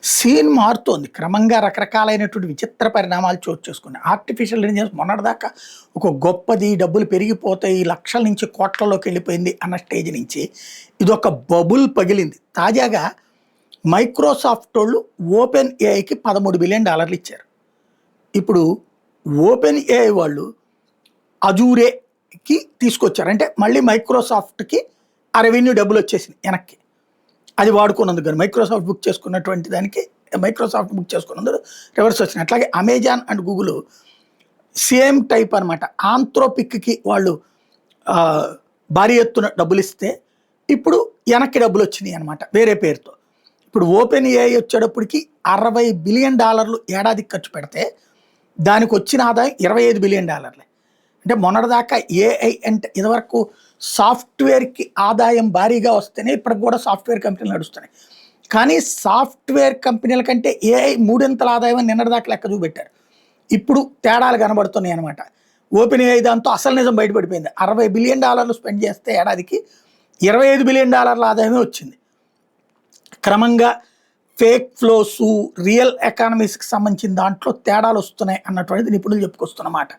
Scene మారుతోంది. క్రమంగా రకరకాలైనటువంటి విచిత్ర పరిణామాలు చోటు చేసుకున్నాయి. ఆర్టిఫిషియల్ ఇంటెలిజెన్స్ మొన్నటిదాకా ఒక గొప్పది, డబ్బులు పెరిగిపోతాయి, లక్షల నుంచి కోట్లలోకి వెళ్ళిపోయింది అన్న స్టేజ్ నుంచి ఇదొక బబుల్ పగిలింది. తాజాగా మైక్రోసాఫ్టోళ్ళు ఓపెన్ ఏఐకి $13 బిలియన్ ఇచ్చారు. ఇప్పుడు ఓపెన్ ఏఐ వాళ్ళు అజూరేకి తీసుకొచ్చారు. అంటే మళ్ళీ మైక్రోసాఫ్ట్‌కి ఆ రెవెన్యూ డబ్బులు వచ్చేసినాయి వెనక్కి. అది వాడుకున్నందుకు గాను మైక్రోసాఫ్ట్ బుక్ చేసుకున్నటువంటి దానికి మైక్రోసాఫ్ట్ బుక్ చేసుకున్నందుకు రివర్స్ వచ్చినాయి. అట్లాగే Amazon and Google same type అనమాట. ఆంథ్రోపిక్‌కి వాళ్ళు భారీ ఎత్తున డబ్బులిస్తే ఇప్పుడు వెనక్కి డబ్బులు వచ్చినాయి అనమాట వేరే పేరుతో. ఇప్పుడు ఓపెన్ ఏఐ వచ్చేటప్పటికి $60 బిలియన్ ఏడాదికి ఖర్చు పెడితే దానికి వచ్చిన ఆదాయం $25 బిలియన్. అంటే మొన్నటిదాకా ఏఐ అంటే ఇదివరకు సాఫ్ట్వేర్కి ఆదాయం భారీగా వస్తేనే ఇప్పటికి కూడా సాఫ్ట్వేర్ కంపెనీలు నడుస్తున్నాయి. కానీ సాఫ్ట్వేర్ కంపెనీల కంటే ఏఐ 3 ఆదాయం అని నిన్నటిదాకా లెక్క చూపెట్టారు. ఇప్పుడు తేడాలు కనబడుతున్నాయి అనమాట. ఓపెన్ ఏఐ దాంతో అసలు నిజం బయటపడిపోయింది. $60 బిలియన్ స్పెండ్ చేస్తే ఏడాదికి $25 బిలియన్ ఆదాయమే వచ్చింది. క్రమంగా ఫేక్ ఫ్లోసు, రియల్ ఎకానమీస్కి సంబంధించిన దాంట్లో తేడాలు వస్తున్నాయి అన్నటువంటిది నిపుణులు చెప్పుకొస్తున్నమాట.